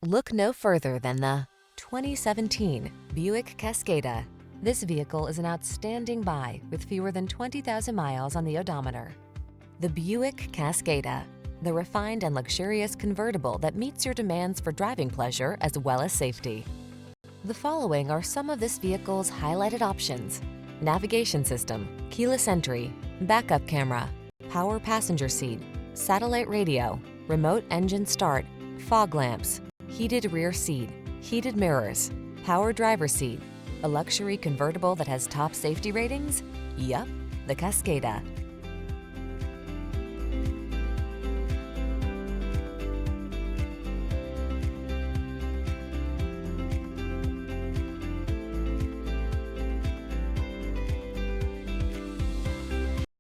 Look no further than the 2017 Buick Cascada. This vehicle is an outstanding buy with fewer than 20,000 miles on the odometer. The Buick Cascada, the refined and luxurious convertible that meets your demands for driving pleasure as well as safety. The following are some of this vehicle's highlighted options: navigation system, keyless entry, backup camera, power passenger seat, satellite radio, remote engine start, fog lamps, heated rear seat, heated mirrors, power driver seat. A luxury convertible that has top safety ratings? Yup, the Cascada.